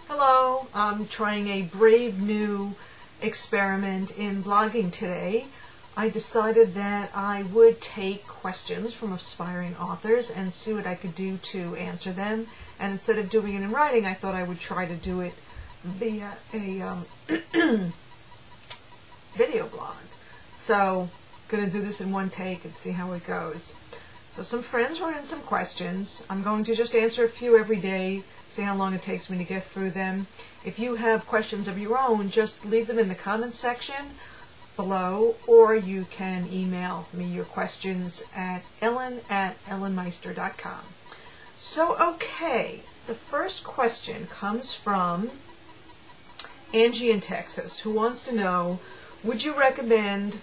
Hello, I'm trying a brave new experiment in blogging today. I decided that I would take questions from aspiring authors and see what I could do to answer them. And instead of doing it in writing, I thought I would try to do it via a video blog. So, going to do this in one take and see how it goes. So some friends wrote in some questions. I'm going to just answer a few every day, see how long it takes me to get through them. If you have questions of your own, just leave them in the comments section below, or you can email me your questions at ellen@ellenmeister.com. So, okay, the first question comes from Angie in Texas, who wants to know, would you recommend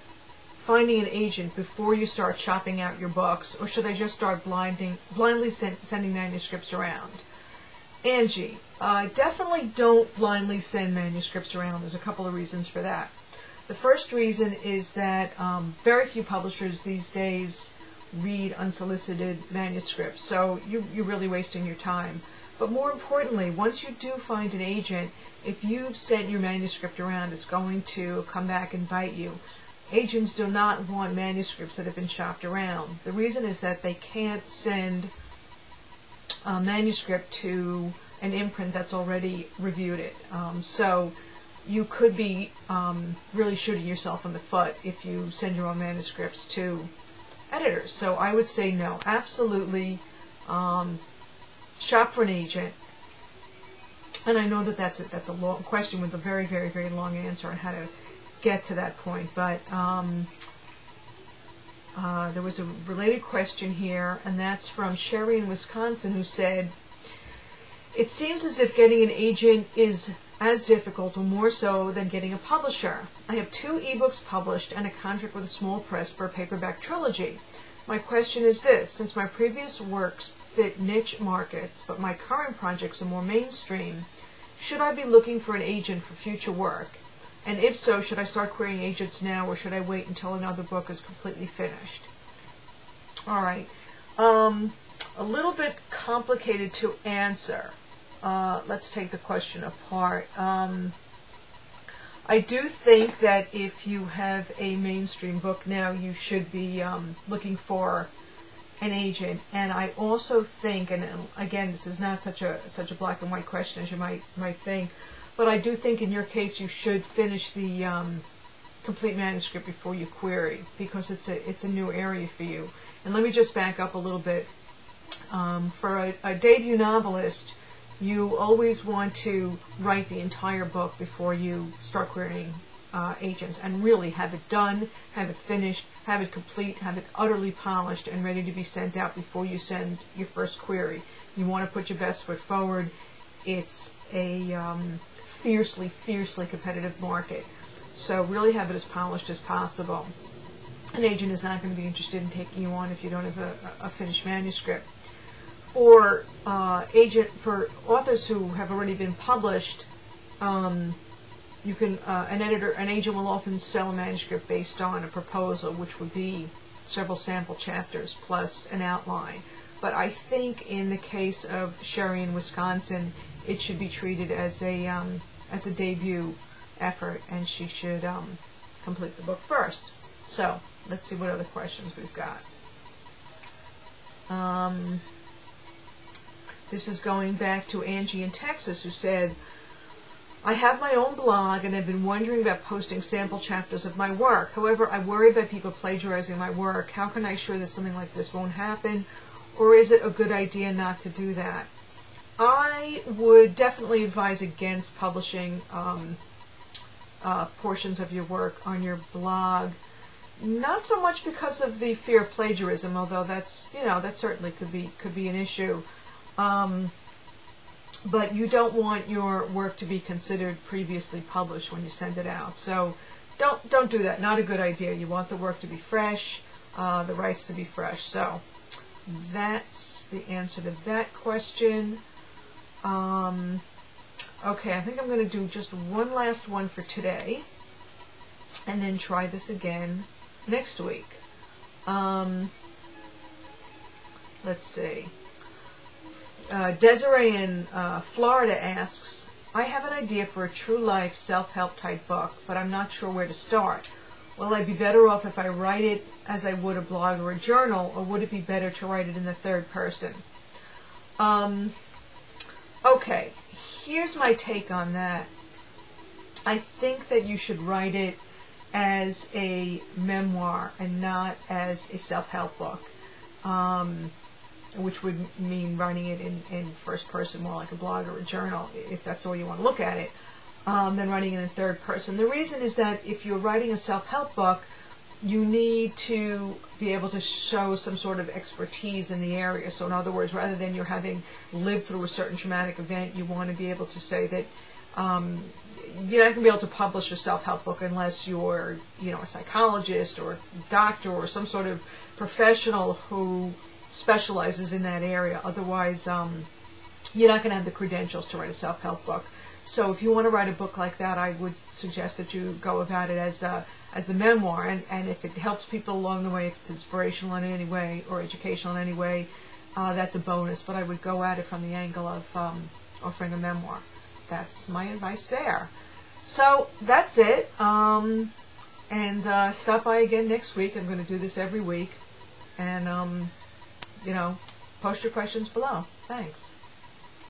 finding an agent before you start shopping out your books, or should I just start blindly sending manuscripts around? Angie, definitely don't blindly send manuscripts around. There's a couple of reasons for that. The first reason is that very few publishers these days read unsolicited manuscripts, so you're really wasting your time. But more importantly, once you do find an agent, if you've sent your manuscript around, it's going to come back and bite you. Agents do not want manuscripts that have been shopped around. The reason is that they can't send a manuscript to an imprint that's already reviewed it. So you could be really shooting yourself in the foot if you send your own manuscripts to editors. So I would say no, absolutely shop for an agent. And I know that that's a long question with a very, very, very long answer on how to get to that point, but there was a related question here, and that's from Sherry in Wisconsin, who said, it seems as if getting an agent is as difficult or more so than getting a publisher. I have 2 ebooks published and a contract with a small press for a paperback trilogy. My question is this: since my previous works fit niche markets, but my current projects are more mainstream, should I be looking for an agent for future work? And if so, should I start querying agents now, or should I wait until another book is completely finished? All right. A little bit complicated to answer. Let's take the question apart. I do think that if you have a mainstream book now, you should be looking for an agent. And I also think, and again, this is not such a black and white question as you might think, but I do think in your case you should finish the complete manuscript before you query, because it's a new area for you. And let me just back up a little bit. For a debut novelist, you always want to write the entire book before you start querying agents, and really have it done, have it finished, have it complete, have it utterly polished and ready to be sent out before you send your first query. You want to put your best foot forward. It's a fiercely, fiercely competitive market. So really have it as polished as possible. An agent is not going to be interested in taking you on if you don't have a finished manuscript. For authors who have already been published, you can an agent will often sell a manuscript based on a proposal, which would be several sample chapters plus an outline. But I think in the case of Sherry in Wisconsin, it should be treated as a debut effort, and she should complete the book first. So let's see what other questions we've got. This is going back to Angie in Texas, who said, I have my own blog and have been wondering about posting sample chapters of my work. However, I worry about people plagiarizing my work. How can I ensure that something like this won't happen? Or is it a good idea not to do that? I would definitely advise against publishing portions of your work on your blog. Not so much because of the fear of plagiarism, although that certainly could be an issue. But you don't want your work to be considered previously published when you send it out. So don't do that. Not a good idea. You want the work to be fresh, the rights to be fresh. So that's the answer to that question. Okay, I think I'm going to do just one last one for today, and then try this again next week. Let's see. Desiree in Florida asks, I have an idea for a true life self-help type book, but I'm not sure where to start. Will I be better off if I write it as I would a blog or a journal, or would it be better to write it in the third person? Okay, here's my take on that. I think that you should write it as a memoir and not as a self-help book, which would mean writing it in first person, more like a blog or a journal, if that's the way you want to look at it, than writing it in third person. The reason is that if you're writing a self-help book, you need to be able to show some sort of expertise in the area. So in other words, rather than you're having lived through a certain traumatic event, you want to be able to say that you're not going to be able to publish a self-help book unless you're, a psychologist or a doctor or some sort of professional who specializes in that area. Otherwise, you're not going to have the credentials to write a self-help book. So if you want to write a book like that, I would suggest that you go about it as a memoir. And if it helps people along the way, if it's inspirational in any way or educational in any way, that's a bonus. But I would go at it from the angle of offering a memoir. That's my advice there. So that's it. And stop by again next week. I'm going to do this every week. And, post your questions below. Thanks.